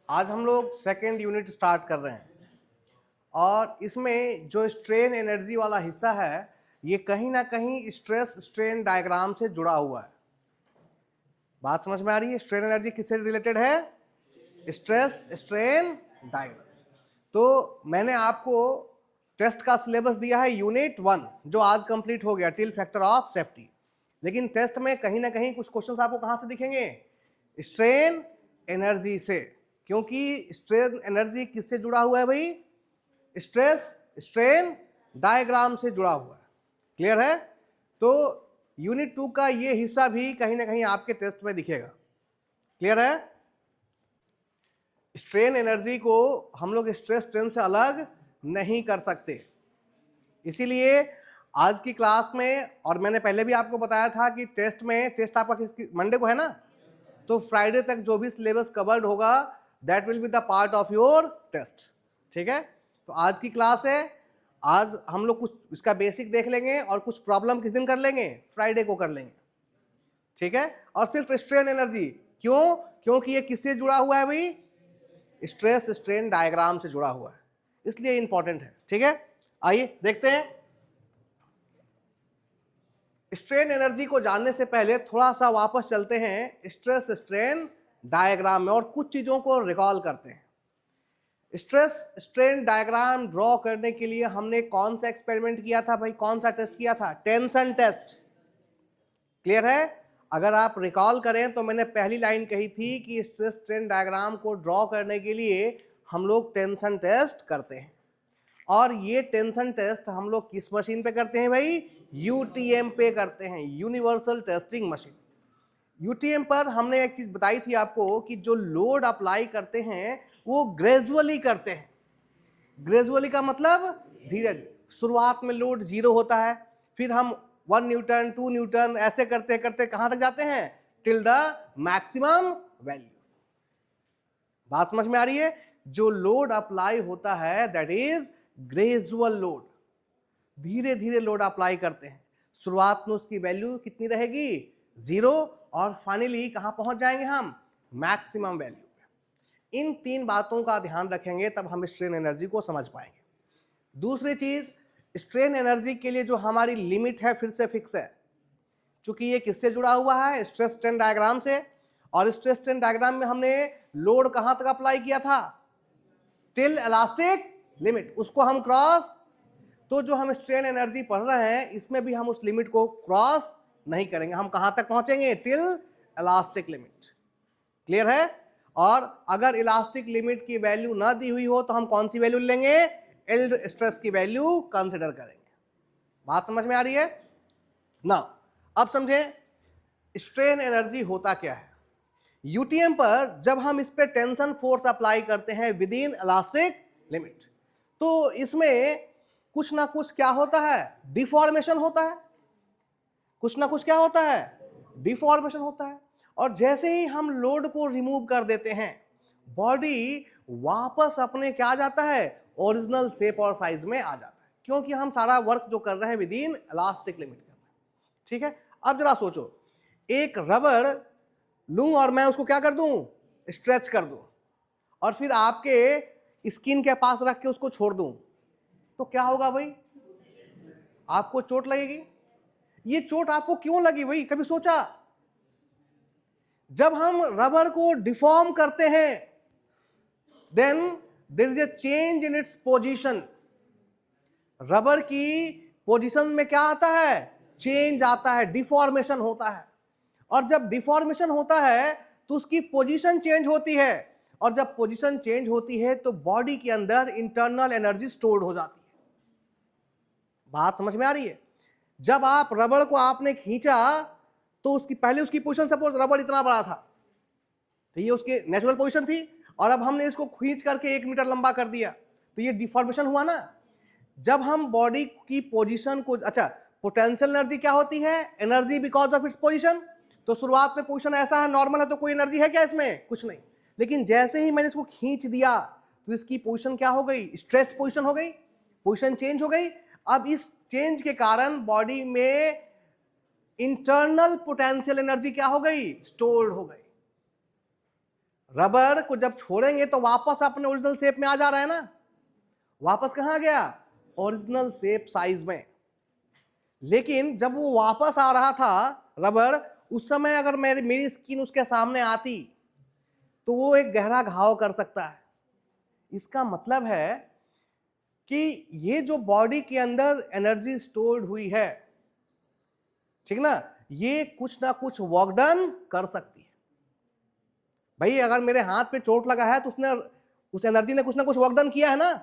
आज हम लोग सेकेंड यूनिट स्टार्ट कर रहे हैं और इसमें जो स्ट्रेन एनर्जी वाला हिस्सा है ये कहीं ना कहीं स्ट्रेस स्ट्रेन डायग्राम से जुड़ा हुआ है। बात समझ में आ रही है? स्ट्रेन एनर्जी किससे रिलेटेड है? Stress strain diagram. तो मैंने आपको टेस्ट का सिलेबस दिया है यूनिट 1 जो आज कंप्लीट हो गया टिल फैक्टर ऑफ सेफ्टी। लेकिन टेस्ट में कहीं ना कहीं कुछ क्वेश्चंस आपको कहां से दिखेंगे? स्ट्रेन एनर्जी से, क्योंकि स्ट्रेन एनर्जी किससे जुड़ा हुआ है भाई? स्ट्रेस स्ट्रेन डायग्राम से जुड़ा हुआ है। क्लियर है? तो यूनिट 2 का ये हिस्सा भी कहीं ना कहीं आपके टेस्ट में दिखेगा। क्लियर है? स्ट्रेन एनर्जी को हम लोग स्ट्रेस स्ट्रेन से अलग नहीं कर सकते, इसीलिए आज की क्लास में, और मैंने पहले भी आपको बताया था कि टेस्ट आपका किस मंडे को है ना, तो फ्राइडे तक जो भी सिलेबस कवर्ड होगा that will be the part of your test. ठीक है? तो आज की क्लास है, आज हम लोग कुछ इसका बेसिक देख लेंगे और कुछ प्रॉब्लम किस दिन कर लेंगे? फ्राइडे को कर लेंगे। ठीक है? और सिर्फ स्ट्रेन एनर्जी क्यों? क्योंकि ये किससे जुड़ा हुआ है भाई? स्ट्रेस स्ट्रेन डायग्राम से जुड़ा हुआ है, इसलिए इंपॉर्टेंट है। ठीक है? आइए देखते हैं। स्ट्रेन एनर्जी को जानने से पहले थोड़ा सा वापस चलते हैं स्ट्रेस स्ट्रेन डायग्राम में और कुछ चीजों को रिकॉल करते हैं। स्ट्रेस स्ट्रेन डायग्राम ड्रॉ करने के लिए हमने कौन सा एक्सपेरिमेंट किया था भाई? कौन सा टेस्ट किया था? Tension test. क्लियर है? अगर आप रिकॉल करें तो मैंने पहली लाइन कही थी कि स्ट्रेस स्ट्रेन डायग्राम को ड्रॉ करने के लिए हम लोग टेंशन टेस्ट करते हैं। और ये टेंशन टेस्ट हम लोग किस मशीन पे करते हैं भाई? यूटीएम पे करते हैं, यूनिवर्सल टेस्टिंग मशीन। यूटीएम पर हमने एक चीज बताई थी आपको कि जो लोड अप्लाई करते हैं वो ग्रेजुअली करते हैं। ग्रेजुअली का मतलब धीरे धीरे। शुरुआत में लोड 0 होता है, फिर हम 1 न्यूटन 2 न्यूटन ऐसे करते करते कहां तक जाते हैं? Till the maximum value. बात समझ में आ रही है? जो लोड अप्लाई होता है दैट इज ग्रेजुअल लोड। धीरे धीरे लोड अप्लाई करते हैं, शुरुआत में उसकी वैल्यू कितनी रहेगी? 0, और फाइनली कहां पहुंच जाएंगे हम? मैक्सिमम वैल्यू पे। इन 3 बातों का ध्यान रखेंगे तब हम स्ट्रेन एनर्जी को समझ पाएंगे। दूसरी चीज, स्ट्रेन एनर्जी के लिए जो हमारी लिमिट है फिर से फिक्स है, क्योंकि ये किससे जुड़ा हुआ है? स्ट्रेस स्ट्रेन डायग्राम से। और स्ट्रेस स्ट्रेन डायग्राम में हमने लोड कहां तक अप्लाई किया था? Till elastic limit. उसको हम क्रॉस, तो जो हम स्ट्रेन एनर्जी पढ़ रहे हैं इसमें भी हम उस लिमिट को क्रॉस नहीं करेंगे। हम कहां तक पहुंचेंगे? Till elastic limit. क्लियर है? और अगर इलास्टिक लिमिट की वैल्यू ना दी हुई हो तो हम कौन सी वैल्यू लेंगे? यील्ड स्ट्रेस की वैल्यू कंसिडर करेंगे। बात समझ में आ रही है ना? अब समझें स्ट्रेन एनर्जी होता क्या है। यूटीएम पर जब हम इस पे टेंशन फोर्स अप्लाई करते हैं विद इन इलास्टिक लिमिट, तो इसमें कुछ ना कुछ क्या होता है? डिफॉर्मेशन होता है। कुछ ना कुछ क्या होता है? डिफॉर्मेशन होता है। और जैसे ही हम लोड को रिमूव कर देते हैं बॉडी वापस अपने क्या आ जाता है? ओरिजिनल शेप और साइज में आ जाता है, क्योंकि हम सारा वर्क जो कर रहे हैं विद इन इलास्टिक लिमिट कर रहे हैं। ठीक है? अब जरा सोचो, एक रबड़ लूं और मैं उसको क्या कर दूं? स्ट्रेच कर दूं, और फिर आपके स्किन के पास रख के उसको छोड़ दूं, तो क्या होगा भाई? आपको चोट लगेगी। ये चोट आपको क्यों लगी भाई? कभी सोचा? जब हम रबर को डिफॉर्म करते हैं then there is a change in its position. Rubber की पोजीशन में क्या आता है? चेंज आता है, डिफॉर्मेशन होता है। और जब डिफॉर्मेशन होता है तो उसकी पोजीशन चेंज होती है, और जब पोजीशन चेंज होती है तो बॉडी के अंदर इंटरनल एनर्जी स्टोर्ड हो जाती है। बात समझ में आ रही है? जब आप रबड़ को आपने खींचा तो उसकी पहले उसकी पोजीशन, सपोज रबड़ इतना बड़ा था तो ये उसकी नेचुरल पोजीशन थी, और अब हमने इसको खींच करके 1 मीटर लंबा कर दिया तो ये डिफॉर्मेशन हुआ ना। जब हम बॉडी की पोजीशन को, अच्छा, पोटेंशियल एनर्जी क्या होती है? Energy because of its position. तो शुरुआत में पोजीशन ऐसा है, नॉर्मल है, तो कोई एनर्जी है क्या इसमें? कुछ नहीं। लेकिन जैसे ही मैंने इसको खींच दिया तो इसकी पोजीशन क्या हो गई? स्ट्रेस्ड पोजीशन हो गई, पोजीशन चेंज हो गई। अब इस चेंज के कारण बॉडी में इंटरनल पोटेंशियल एनर्जी क्या हो गई? स्टोर्ड हो गई। रबर को जब छोड़ेंगे तो वापस अपने ओरिजिनल शेप में आ जा रहा है ना, वापस कहां गया, ओरिजिनल शेप साइज में। लेकिन जब वो वापस आ रहा था रबर, उस समय अगर मेरी स्किन उसके सामने आती तो वो एक गहरा घाव कर सकता है। इसका मतलब है कि ये जो बॉडी के अंदर एनर्जी स्टोर्ड हुई है, ठीक ना, ये कुछ ना कुछ वर्क डन कर सकती है। भाई अगर मेरे हाथ पे चोट लगा है तो उसने, उस एनर्जी ने कुछ ना कुछ वर्क डन किया है ना,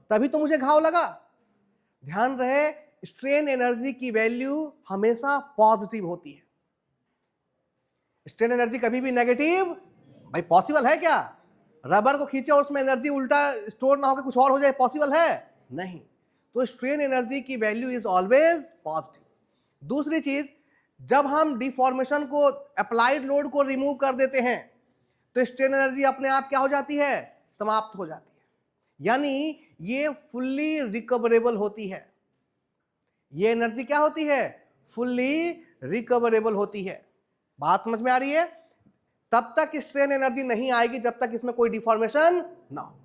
तभी तो मुझे घाव लगा। ध्यान रहे, स्ट्रेन एनर्जी की वैल्यू हमेशा पॉजिटिव होती है। स्ट्रेन एनर्जी कभी भी नेगेटिव, भाई पॉसिबल है क्या? रबर को खींचे और उसमें एनर्जी उल्टा स्टोर ना होकर कुछ और हो जाए, पॉसिबल है नहीं। तो स्ट्रेन एनर्जी की वैल्यू इज ऑलवेज पॉजिटिव। दूसरी चीज, जब हम डिफॉर्मेशन को, अप्लाइड लोड को रिमूव कर देते हैं तो स्ट्रेन एनर्जी अपने आप क्या हो जाती है, समाप्त हो जाती है। यानी ये फुल्ली रिकवरेबल होती है। ये एनर्जी क्या होती है, फुल्ली रिकवरेबल होती है। बात समझ में आ रही है? तब तक स्ट्रेन एनर्जी नहीं आएगी जब तक इसमें कोई डिफॉर्मेशन ना हो।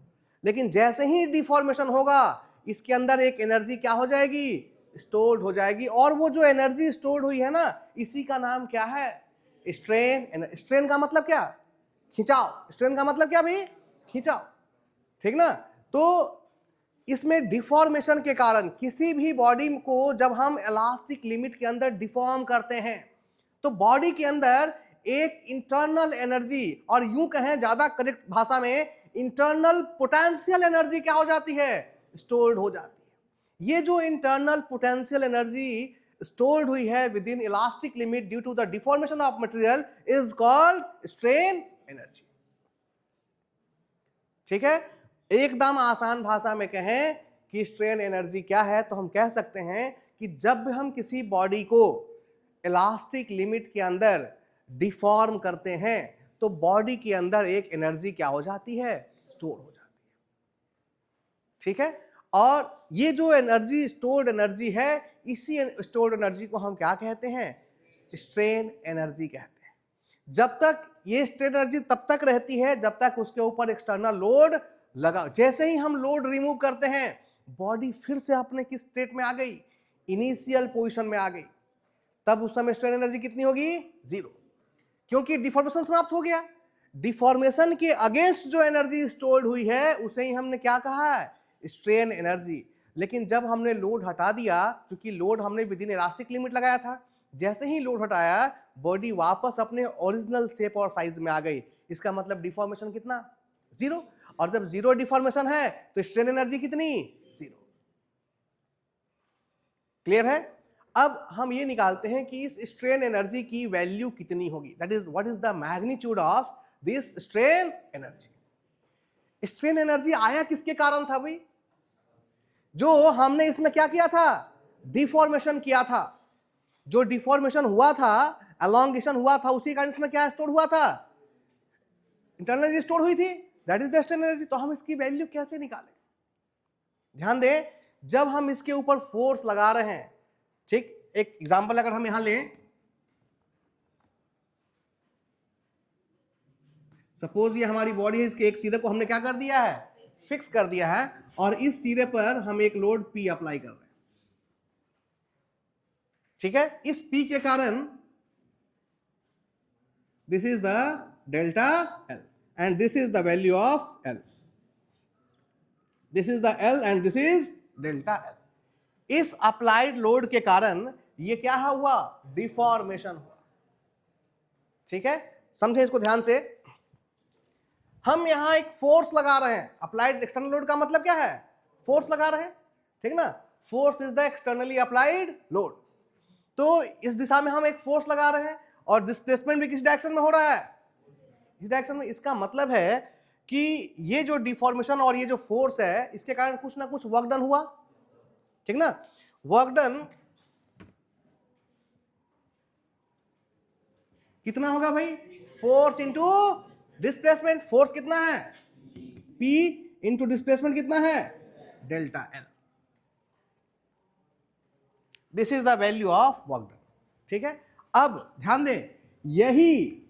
लेकिन जैसे ही डिफॉर्मेशन होगा, इसके अंदर एक एनर्जी क्या हो जाएगी, स्टोर्ड हो जाएगी। और वो जो एनर्जी स्टोर्ड हुई है ना, इसी का नाम क्या है, स्ट्रेन। स्ट्रेन का मतलब क्या, खिंचाव। स्ट्रेन का मतलब क्या भाई, खिंचाव, ठीक ना। तो इसमें डिफॉर्मेशन के कारण किसी भी बॉडी को जब हम इलास्टिक लिमिट के अंदर डिफॉर्म करते हैं तो बॉडी के अंदर एक इंटरनल एनर्जी, और यूं कहें ज्यादा करेक्ट भाषा में, इंटरनल पोटेंशियल एनर्जी क्या हो जाती है, स्टोर्ड हो जाती है। ये जो इंटरनल पोटेंशियल एनर्जी स्टोर्ड हुई है within elastic limit due to the deformation of material is called strain energy. ठीक है, एकदम आसान भाषा में कहें कि स्ट्रेन एनर्जी क्या है, तो हम कह सकते हैं कि जब हम किसी बॉडी को इलास्टिक लिमिट के अंदर डिफॉर्म करते हैं तो बॉडी के अंदर एक एनर्जी क्या हो जाती है, स्टोर हो जाती है। ठीक है, और ये जो एनर्जी, स्टोर्ड एनर्जी है, इसी स्टोर्ड एनर्जी को हम क्या कहते हैं, स्ट्रेन एनर्जी कहते हैं। जब तक ये स्ट्रेन एनर्जी तब तक रहती है जब तक उसके ऊपर एक्सटर्नल लोड लगा। जैसे ही हम लोड रिमूव करते हैं, बॉडी फिर से अपने किस स्टेट में आ गई, इनिशियल पोजीशन में आ गई। तब उस समय स्ट्रेन एनर्जी कितनी होगी, जीरो, क्योंकि डिफॉर्मेशन समाप्त हो गया। डिफॉर्मेशन के अगेंस्ट जो एनर्जी स्टोर्ड हुई है उसे ही हमने क्या कहा है, स्ट्रेन एनर्जी। लेकिन जब हमने लोड हटा दिया, क्योंकि लोड हमने विद इन इलास्टिक लिमिट लगाया था, जैसे ही लोड हटाया बॉडी वापस अपने ओरिजिनल शेप और साइज में आ गई। इसका मतलब डिफॉर्मेशन कितना, जीरो। और जब जीरो डिफॉर्मेशन है तो स्ट्रेन एनर्जी कितनी, जीरो। क्लियर है? अब हम ये निकालते हैं कि इस स्ट्रेन एनर्जी की वैल्यू कितनी होगी, that is what is the magnitude of this strain energy. Strain energy आया किसके कारण था भाई, जो हमने इसमें क्या किया था, डिफॉर्मेशन किया था। जो डिफॉर्मेशन हुआ था, एलोंगेशन हुआ था, उसी कारण इसमें क्या स्टोर हुआ था, इंटरनल एनर्जी स्टोर हुई थी, that is the strain energy. तो हम इसकी वैल्यू कैसे निकालें? ध्यान दें, जब हम इसके ऊपर फोर्स लगा रहे हैं, ठीक, एक एग्जांपल अगर हम यहां लें, सपोज ये हमारी बॉडी है, इसके एक सिरे को हमने क्या कर दिया है, फिक्स कर दिया है, और इस सिरे पर हम एक लोड P अप्लाई कर रहे हैं। ठीक है, इस P के कारण this is the delta L and this is the value of L, this is the L and this is delta L। इस अप्लाइड लोड के कारण ये क्या हुआ, डिफॉर्मेशन हुआ। ठीक है, समझे इसको ध्यान से। हम यहां एक फोर्स लगा रहे हैं, अप्लाइड एक्सटर्नल लोड का मतलब क्या है, फोर्स लगा रहे हैं, ठीक ना। Force is the externally applied load. तो इस दिशा में हम एक फोर्स लगा रहे हैं और डिस्प्लेसमेंट भी किस डायरेक्शन में हो रहा है, इस डायरेक्शन में। इसका मतलब है कि ये जो डिफॉर्मेशन और ये जो फोर्स है, इसके कारण कुछ ना कुछ वर्क डन हुआ, ठीक ना। वर्क डन कितना होगा भाई, फोर्स इंटू डिस्प्लेसमेंट। फोर्स कितना है, P इंटू डिस्प्लेसमेंट कितना है, delta L। This is the value of work done. ठीक है, अब ध्यान दें, यही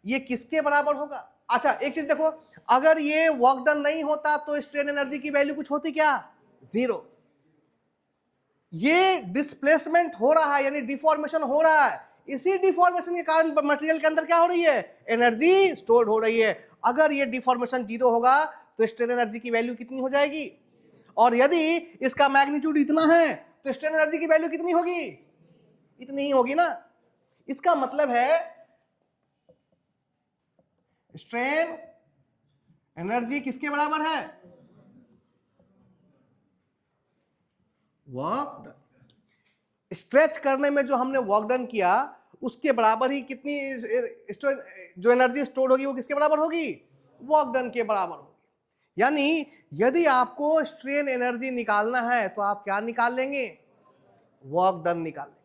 ये किसके बराबर होगा, अच्छा एक चीज देखो, अगर ये वर्क डन नहीं होता तो स्ट्रेन एनर्जी की वैल्यू कुछ होती क्या? 0। ये डिस्प्लेसमेंट हो रहा है यानी डिफॉर्मेशन हो रहा है, इसी डिफॉर्मेशन के कारण मटेरियल के अंदर क्या हो रही है? एनर्जी स्टोर हो रही है। अगर ये डिफॉर्मेशन 0 होगा तो स्ट्रेन एनर्जी की वैल्यू कितनी हो जाएगी? और यदि इसका मैग्नीट्यूड इतना है तो स्ट्रेन एनर्जी की वैल्यू कितनी होगी? इतनी ही होगी ना। इसका मतलब है स्ट्रेन एनर्जी किसके बराबर है? Work done. स्ट्रेच करने में जो हमने वर्क डन किया उसके बराबर ही कितनी जो एनर्जी स्टोर होगी वो किसके बराबर होगी? वर्क डन के बराबर होगी। यानी यदि आपको स्ट्रेन एनर्जी निकालना है तो आप क्या निकाल लेंगे? वर्क डन निकाल लेंगे।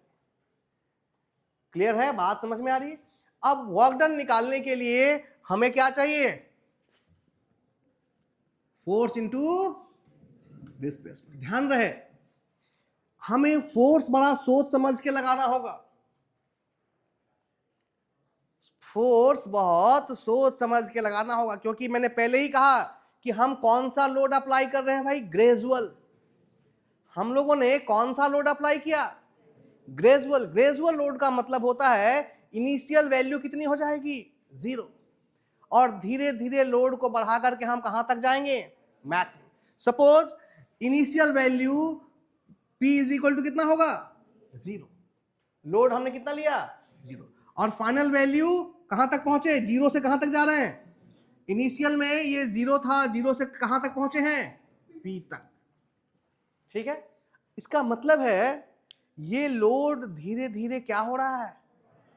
क्लियर है? बात समझ में आ रही है? अब वर्क डन निकालने के लिए हमें क्या चाहिए? Force into displacement. ध्यान रहे हमें फोर्स बड़ा सोच समझ के लगाना होगा। फोर्स बहुत सोच समझ के लगाना होगा, क्योंकि मैंने पहले ही कहा कि हम कौन सा लोड अप्लाई कर रहे हैं भाई? ग्रेजुअल। हम लोगों ने कौन सा लोड अप्लाई किया? ग्रेजुअल। ग्रेजुअल लोड का मतलब होता है इनिशियल वैल्यू कितनी हो जाएगी? 0, और धीरे धीरे लोड को बढ़ा करके हम कहां तक जाएंगे? Maximum. Suppose initial value P is equal to कितना होगा? 0। लोड हमने कितना लिया? 0। और फाइनल वैल्यू कहां तक पहुंचे? 0 से कहां तक जा रहे हैं? इनिशियल में ये 0 था, 0 से कहां तक पहुंचे हैं? P तक। ठीक है? इसका मतलब है ये लोड धीरे धीरे क्या हो रहा है?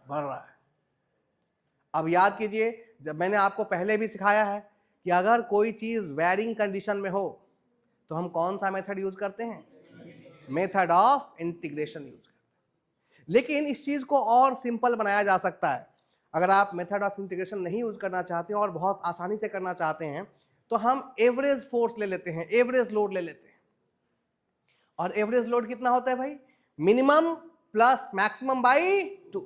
बढ़ रहा है। अब याद कीजिए, जब मैंने आपको पहले भी सिखाया है कि अगर कोई चीज वेरिंग कंडीशन में हो तो हम कौन सा मेथड यूज करते हैं? मेथड ऑफ इंटीग्रेशन यूज करते हैं। लेकिन इस चीज को और सिंपल बनाया जा सकता है। अगर आप मेथड ऑफ इंटीग्रेशन नहीं यूज करना चाहते हैं और बहुत आसानी से करना चाहते हैं तो हम एवरेज फोर्स ले लेते हैं, एवरेज लोड ले लेते हैं। और एवरेज लोड कितना होता है भाई? Minimum plus maximum by 2।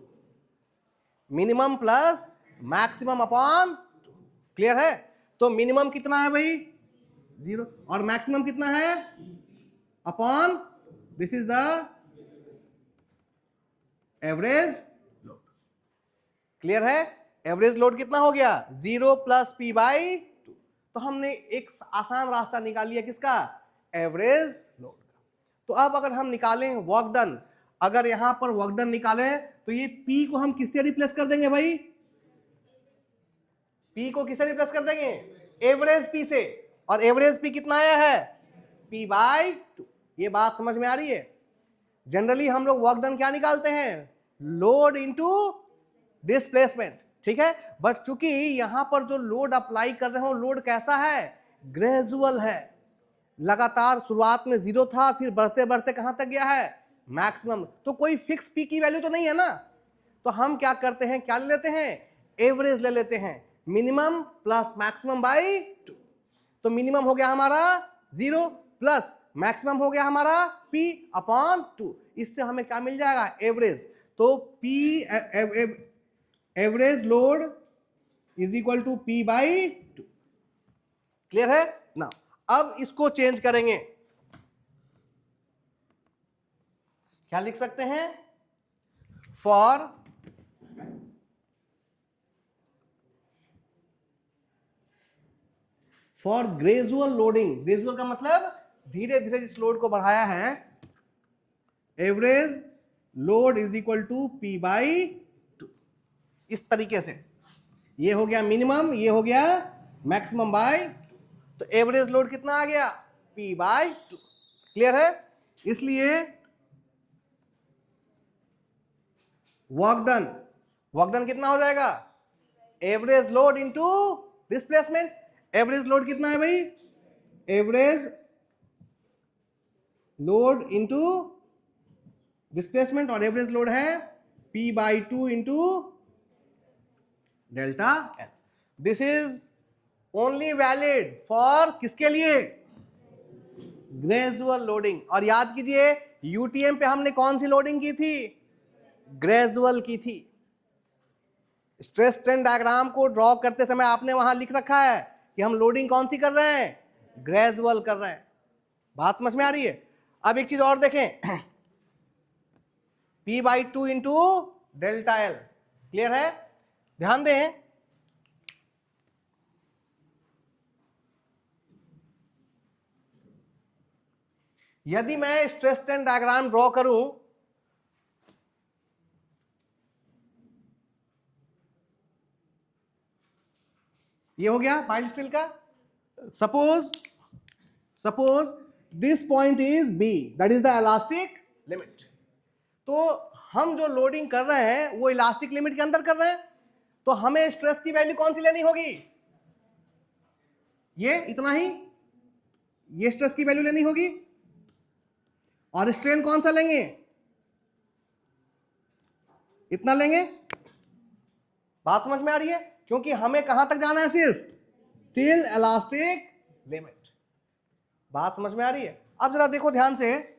Minimum plus maximum upon 2। Clear है? तो मिनिमम कितना है भाई? 0, और मैक्सिमम कितना है? Upon this is the average load. Clear है? एवरेज लोड कितना हो गया? 0 प्लस P बाई 2। तो हमने एक आसान रास्ता निकाल लिया किसका? एवरेज लोड का। तो अब अगर हम निकालें वर्क डन, अगर यहां पर वर्क डन निकालें तो ये P को हम किससे रिप्लेस कर देंगे भाई? P को किससे रिप्लेस कर देंगे? एवरेज P से। और एवरेज P कितना आया है? P by 2। ये बात समझ में आ रही है? जनरली हम लोग वर्क डन क्या निकालते हैं? Load into displacement. ठीक है? बट चूंकि यहां पर जो लोड अप्लाई कर रहे हो, लोड कैसा है? ग्रेजुअल है। लगातार शुरुआत में 0 था, फिर बढ़ते बढ़ते कहां तक गया है? मैक्सिमम। तो कोई फिक्स P की वैल्यू तो नहीं है ना। तो हम क्या करते हैं? क्या ले लेते हैं? एवरेज ले लेते हैं। Minimum plus maximum by 2। तो मिनिमम हो गया हमारा 0 प्लस मैक्सिमम हो गया हमारा P अपॉन 2। इससे हमें क्या मिल जाएगा? एवरेज। तो P average load is equal to P by 2। Clear है ना? अब इसको चेंज करेंगे। क्या लिख सकते हैं? For gradual loading. ग्रेजुअल का मतलब धीरे धीरे जिस लोड को बढ़ाया है, average load is equal to P by 2। इस तरीके से ये हो गया मिनिमम, ये हो गया मैक्सिमम बाय 2। तो एवरेज लोड कितना आ गया? P by 2। क्लियर है? इसलिए वर्क डन कितना हो जाएगा? Average load into displacement. Average load कितना है भाई? एवरेज लोड इंटू डिस्प्लेसमेंट, और एवरेज लोड है P by 2 into delta L. This is only valid for किसके लिए? Gradual loading. और याद कीजिए यूटीएम पे हमने कौन सी लोडिंग की थी? ग्रेजुअल की थी। स्ट्रेस स्ट्रेन डायग्राम को ड्रॉ करते समय आपने वहां लिख रखा है कि हम लोडिंग कौन सी कर रहे हैं, ग्रेजुअल कर रहे हैं। बात समझ में आ रही है। अब एक चीज और देखें, P/2 into delta L, clear है। ध्यान दें, यदि मैं स्ट्रेस स्ट्रेन डायग्राम ड्रॉ करूं, ये हो गया पाइल स्टील का। Suppose this point is B, that is the elastic limit. तो हम जो लोडिंग कर रहे हैं वो इलास्टिक लिमिट के अंदर कर रहे हैं, तो हमें स्ट्रेस की वैल्यू कौन सी लेनी होगी, ये इतना ही, ये स्ट्रेस की वैल्यू लेनी होगी। और स्ट्रेन कौन सा लेंगे, इतना लेंगे। बात समझ में आ रही है, क्योंकि हमें कहां तक जाना है, सिर्फ टिल इलास्टिक लिमिट। बात समझ में आ रही है। अब जरा देखो ध्यान से,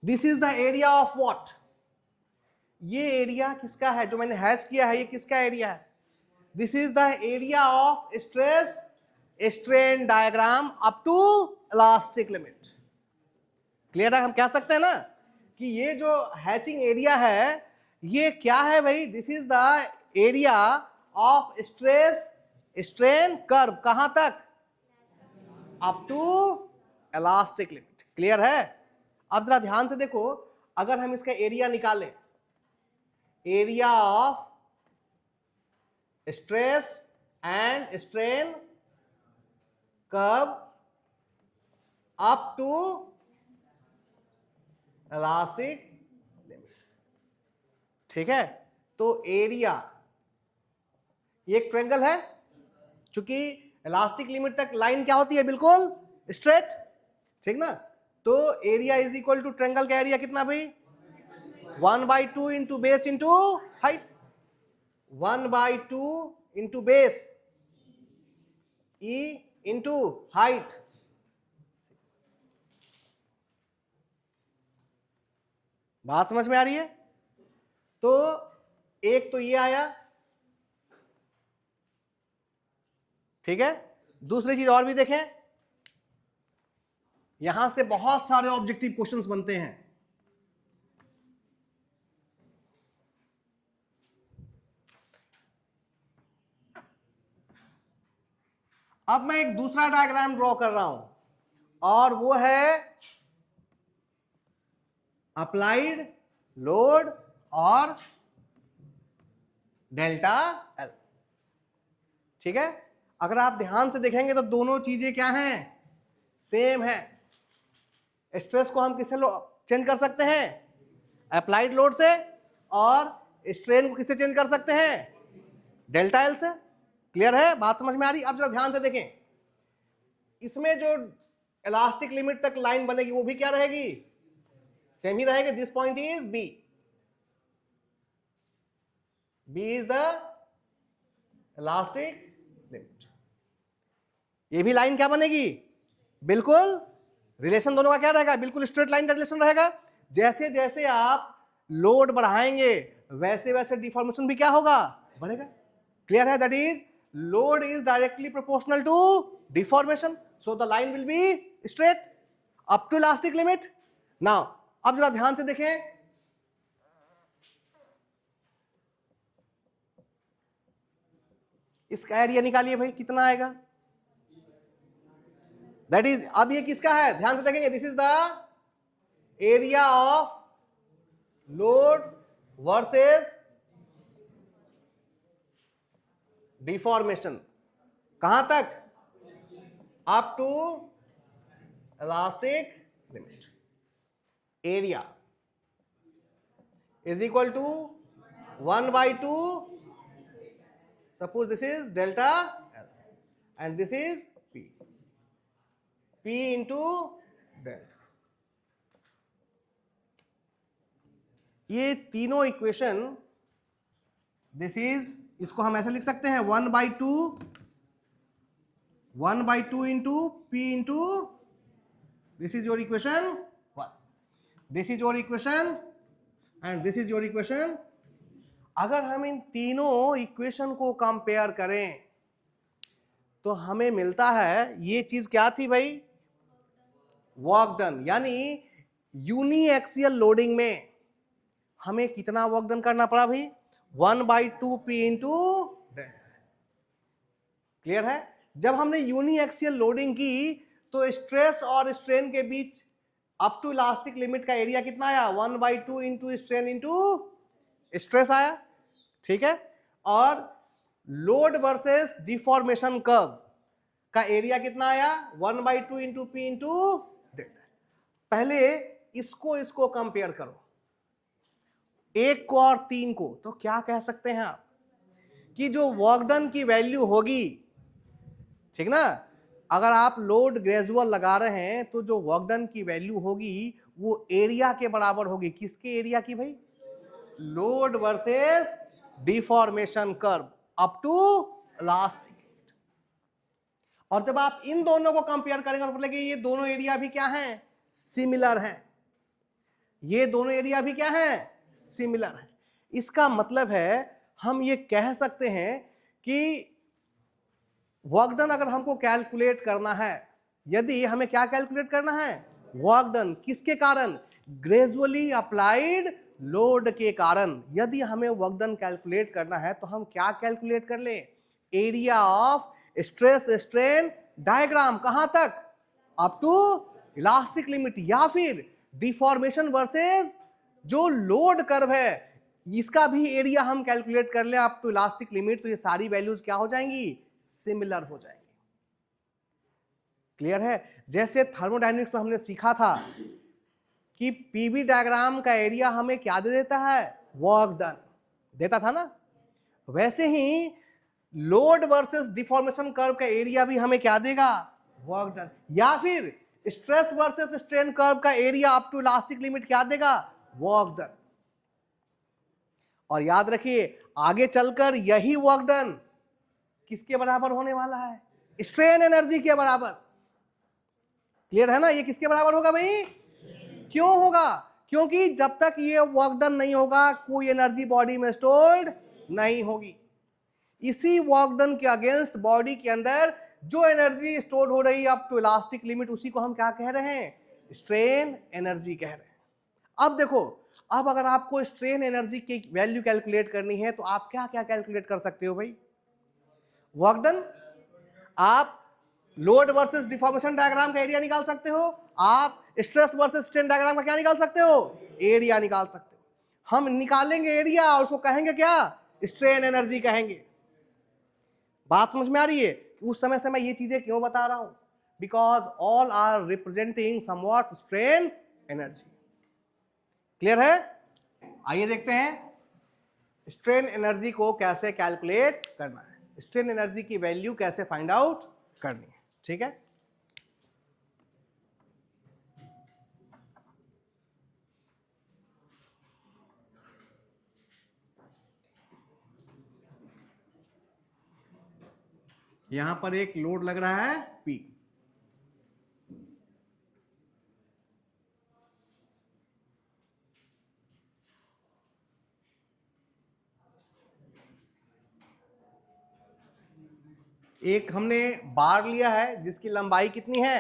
this is the area of what, ये एरिया किसका है जो मैंने हैश किया है, ये किसका एरिया है, this is the area of stress strain diagram up to elastic limit. Clear है। हम कह सकते हैं ना कि ये जो हैचिंग एरिया है ये क्या है भाई, this is the area of stress strain curve, कहां तक, up to elastic limit. Clear है। अब जरा ध्यान से देखो, अगर हम इसका एरिया निकालें, area of stress and strain curve up to elastic limit, ठीक है। तो एरिया, ये एक ट्रायंगल है, चूंकि इलास्टिक लिमिट तक लाइन क्या होती है, बिल्कुल स्ट्रेट, ठीक ना। तो area is equal to triangle का एरिया कितना भाई, 1/2 into base into height, 1/2 into base ई इंटू हाइट। बात समझ में आ रही है। तो एक तो ये आया, ठीक है। दूसरी चीज और भी देखें, यहां से बहुत सारे ऑब्जेक्टिव क्वेश्चंस बनते हैं। अब मैं एक दूसरा डायग्राम ड्रॉ कर रहा हूं और वो है अप्लाइड लोड और डेल्टा एल, ठीक है। अगर आप ध्यान से देखेंगे तो दोनों चीजें क्या हैं, सेम है। स्ट्रेस को हम किससे चेंज कर सकते हैं, अप्लाइड लोड से, और स्ट्रेन को किससे चेंज कर सकते हैं, डेल्टा एल से। क्लियर है, बात समझ में आ रही। अब जरा ध्यान से देखें, इसमें जो इलास्टिक लिमिट तक लाइन बनेगी वो भी क्या रहेगी, सेम ही रहेगी। This point is B, B is the elastic limit. ये भी लाइन क्या बनेगी, बिल्कुल रिलेशन दोनों का क्या रहेगा, बिल्कुल स्ट्रेट लाइन का रिलेशन रहेगा। जैसे जैसे आप लोड बढ़ाएंगे वैसे वैसे डिफॉर्मेशन भी क्या होगा, बढ़ेगा। क्लियर है, that is load is directly proportional to deformation, so the line will be straight up to elastic limit. Now अब जरा ध्यान से देखें, इसका एरिया निकालिए भाई, कितना आएगा, दैट इज, अब ये किसका है, ध्यान से देखेंगे, this is the area of load versus deformation, कहां तक, up to elastic limit. Area is equal to 1/2, suppose this is delta L and this is P, P into delta। ये तीनों इक्वेशन, दिस इज, इसको हम ऐसे लिख सकते हैं 1/2 into P into, this is your equation 1। This is your equation and this is your equation. अगर हम इन तीनों इक्वेशन को कंपेयर करें तो हमें मिलता है, ये चीज क्या थी भाई, वर्क डन, यानी यूनिएक्सियल लोडिंग में हमें कितना वर्क डन करना पड़ा भाई, 1/2p इंटू। क्लियर है? जब हमने यूनिएक्सियल लोडिंग की तो स्ट्रेस और स्ट्रेन के बीच अप टू इलास्टिक लिमिट का एरिया कितना आया, 1/2 इंटू स्ट्रेन इंटू स्ट्रेस आया। ठीक है, और लोड वर्सेस डिफॉर्मेशन कर्व का एरिया कितना आया, 1/2 इंटू पी इंटू डेल्टा। पहले इसको कंपेयर करो, एक को और तीन को, तो क्या कह सकते हैं आप कि जो वर्क डन की वैल्यू होगी, ठीक ना, अगर आप लोड ग्रेजुअल लगा रहे हैं तो जो वर्क डन की वैल्यू होगी वो एरिया के बराबर होगी। किसके एरिया की भाई, load versus deformation curve up to last. और जब आप इन दोनों को कंपेयर करेंगे तो मतलब कि ये दोनों एरिया भी क्या हैं, सिमिलर हैं। ये दोनों एरिया भी क्या हैं, सिमिलर हैं। इसका मतलब है हम ये कह सकते हैं कि वर्क डन अगर हमको कैलकुलेट करना है, यदि हमें क्या कैलकुलेट करना है, वर्क डन, किसके कारण, ग्रेजुअली अप्लाइड लोड के कारण। यदि हमें वर्क डन कैलकुलेट करना है तो हम क्या कैलकुलेट कर ले, area of stress strain diagram, कहां तक, अप टू इलास्टिक लिमिट, या फिर डिफॉर्मेशन वर्सेस जो लोड कर्व है इसका भी एरिया हम कैलकुलेट कर ले अप टू इलास्टिक लिमिट, तो ये सारी वैल्यूज क्या हो जाएंगी, सिमिलर हो जाएंगे। क्लियर है? जैसे थर्मोडायनेमिक्स में हमने सीखा था कि पीवी डायग्राम का एरिया हमें क्या दे देता है, वर्क डन देता था ना, वैसे ही लोड वर्सेस डिफॉर्मेशन कर्व का एरिया भी हमें क्या देगा, वर्क डन। या फिर स्ट्रेस वर्सेस स्ट्रेन कर्व का area up to elastic limit क्या देगा, वर्क डन। और याद रखिए आगे चलकर यही वर्क डन किसके बराबर होने वाला है, स्ट्रेन एनर्जी के बराबर। क्लियर है ना, ये किसके बराबर होगा भाई, क्यों होगा, क्योंकि जब तक ये वर्क डन नहीं होगा कोई एनर्जी बॉडी में स्टोर्ड नहीं होगी। इसी वर्क डन के अगेंस्ट बॉडी के अंदर जो एनर्जी स्टोर हो रही है अप टू इलास्टिक लिमिट, उसी को हम क्या कह रहे हैं, स्ट्रेन एनर्जी कह रहे हैं। अब देखो, अब अगर आपको स्ट्रेन एनर्जी की वैल्यू कैलकुलेट करनी है तो आप क्या क्या कैलकुलेट कर सकते हो भाई, वर्क डन, आप लोड वर्सेस डिफॉर्मेशन डायग्राम का एरिया निकाल सकते हो, आप स्ट्रेस वर्सेस स्ट्रेन डायग्राम का क्या निकाल सकते हो, एरिया निकाल सकते हो। हम निकालेंगे एरिया और उसको कहेंगे क्या, स्ट्रेन एनर्जी कहेंगे। बात समझ में आ रही है? उस समय से मैं ये चीजें क्यों बता रहा हूं, because all are representing somewhat strain energy. Clear है? आइए देखते हैं स्ट्रेन एनर्जी को कैसे कैलकुलेट करना है, स्ट्रेन एनर्जी की वैल्यू कैसे फाइंड आउट करनी है। ठीक है, यहां पर एक लोड लग रहा है P, एक हमने बार लिया है जिसकी लंबाई कितनी है,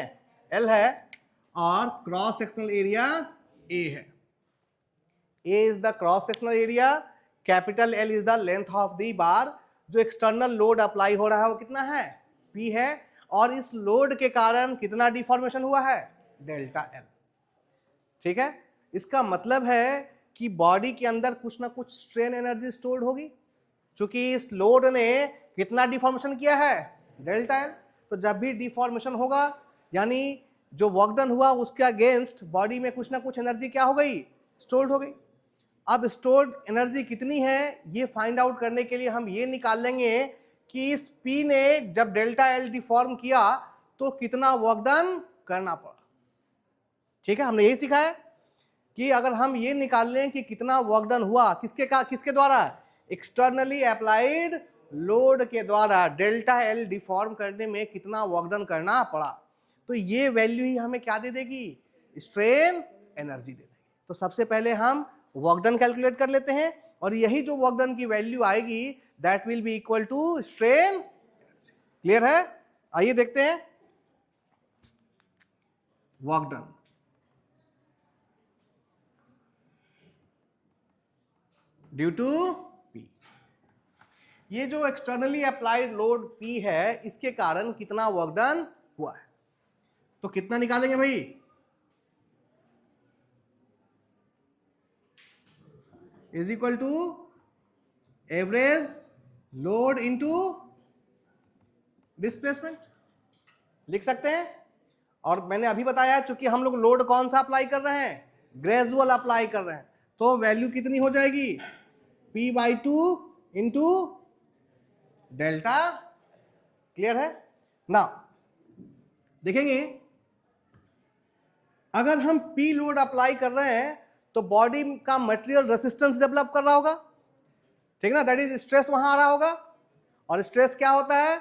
L है, और क्रॉस सेक्शनल एरिया A है। A is the cross sectional area, capital L is the length of the bar. जो एक्सटर्नल लोड अप्लाई हो रहा है वो कितना है, P है, और इस लोड के कारण कितना डिफॉर्मेशन हुआ है, डेल्टा L। ठीक है, इसका मतलब है कि बॉडी के अंदर कुछ ना कुछ स्ट्रेन एनर्जी स्टोर्ड होगी, क्योंकि इस लोड ने कितना डिफॉर्मेशन किया है, डेल्टा L। तो जब भी डिफॉर्मेशन होगा यानी जो वर्क डन हुआ उसके अगेंस्ट बॉडी में कुछ ना कुछ एनर्जी क्या हो गई, स्टोर्ड हो गई। अब स्टोर्ड एनर्जी कितनी है ये फाइंड आउट करने के लिए हम ये निकाल लेंगे कि इस P ने जब डेल्टा L डिफॉर्म किया तो कितना वर्क डन करना पड़ा। ठीक है, हमने यही सीखा है कि अगर हम ये निकाल लें कि कितना वर्क डन हुआ किसके द्वारा, एक्सटर्नली अप्लाइड लोड के द्वारा डेल्टा L डिफॉर्म करने में कितना वर्क डन करना पड़ा, तो ये वैल्यू ही हमें क्या दे देगी, स्ट्रेन एनर्जी दे देगी। तो सबसे पहले हम वर्क डन कैलकुलेट कर लेते हैं, और यही जो वर्क डन की वैल्यू आएगी that will be equal to strain energy. Clear है? आइए देखते हैं work done. Due to P, ये जो एक्सटर्नली अप्लाइड लोड P है, इसके कारण कितना वर्क डन हुआ है, तो कितना निकालेंगे भाई? Is equal to average load into displacement, लिख सकते हैं। और मैंने अभी बताया, चूंकि हम लोग लोड कौन सा अप्लाई कर रहे हैं, ग्रेजुअल अप्लाई कर रहे हैं, तो वैल्यू कितनी हो जाएगी? P/2 into delta. क्लियर है ना? देखेंगे अगर हम P लोड अप्लाई कर रहे हैं तो बॉडी का मटेरियल रेसिस्टेंस डेवलप कर रहा होगा, ठीक ना, दैट इज स्ट्रेस वहां आ रहा होगा। और स्ट्रेस क्या होता है?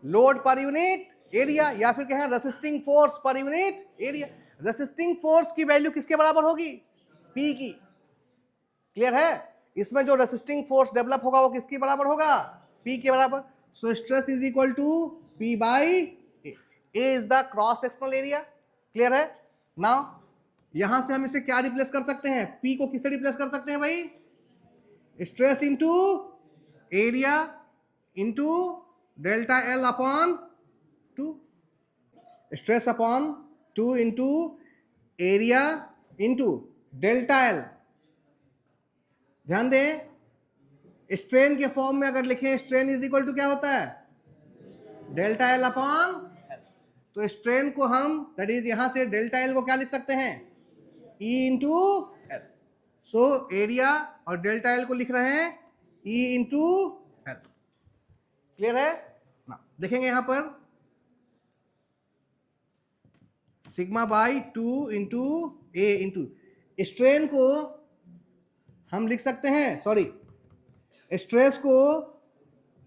लोड पर यूनिट एरिया, या फिर कहें resisting force per unit area. Resisting force की वैल्यू किसके बराबर होगी? P की। क्लियर है? इसमें जो रेसिस्टिंग फोर्स डेवलप होगा वो किसके बराबर होगा? P के बराबर। So stress is equal to P by A is the cross sectional area. Clear है? नाउ यहां से हम इसे क्या रिप्लेस कर सकते हैं? P को किससे रिप्लेस कर सकते हैं भाई? Stress into area into delta L upon 2। Stress upon 2 into area into delta L। ध्यान दें, स्ट्रेन के फॉर्म में अगर लिखें, स्ट्रेन इज इक्वल टू क्या होता है? Delta L upon L। तो स्ट्रेन को हम दैट इज यहां से डेल्टा L को क्या लिख सकते हैं? E into L। So area और डेल्टा L को लिख रहे हैं E इंटू L। क्लियर है ना? देखेंगे यहां पर sigma by 2 into A into strain को हम लिख सकते हैं, सॉरी, स्ट्रेस को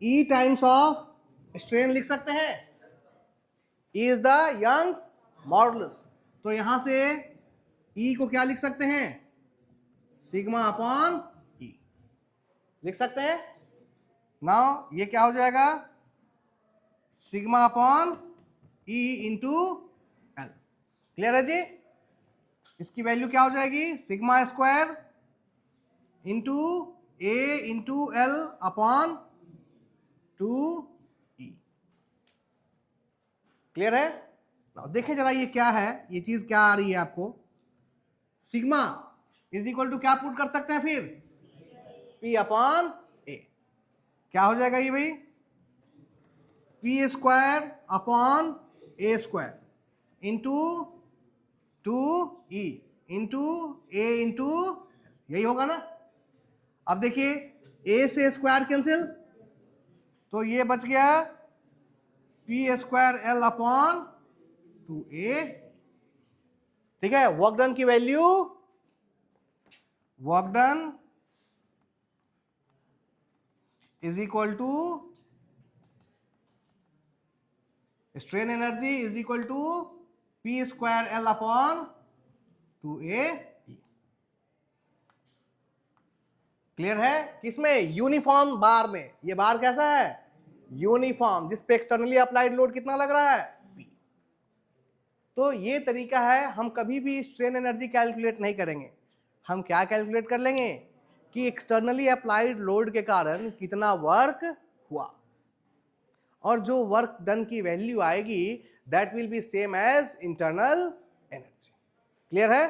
E टाइम्स ऑफ स्ट्रेन लिख सकते हैं। E is the Young's modulus. तो यहां से E को क्या लिख सकते हैं? सिग्मा अपॉन E लिख सकते हैं। नाउ ये क्या हो जाएगा? Sigma upon E into L। Clear है जी? इसकी वैल्यू क्या हो जाएगी? Sigma square into A into L upon 2E। Clear है? देखें जरा ये क्या है, ये चीज क्या आ रही है आपको? सिग्मा इज इक्वल टू क्या पुट कर सकते हैं फिर? P upon A। क्या हो जाएगा ये भाई? P square upon A square into 2E into A into, यही होगा ना? अब देखिए A से स्क्वायर कैंसिल, तो ये बच गया P square L upon 2A। ठीक है? वर्क डन की value, work done is equal to strain energy is equal to P square L upon 2A। Clear है? किसमें? यूनिफॉर्म बार में। ये बार कैसा है? यूनिफॉर्म, जिस पे एक्सटर्नली अप्लाइड लोड कितना लग रहा है? P। तो ये तरीका है, हम कभी भी स्ट्रेन एनर्जी कैलकुलेट नहीं करेंगे। हम क्या कैलकुलेट कर लेंगे कि एक्सटर्नली अप्लाइड लोड के कारण कितना वर्क हुआ, और जो वर्क डन की वैल्यू आएगी that will be same as internal energy. Clear है?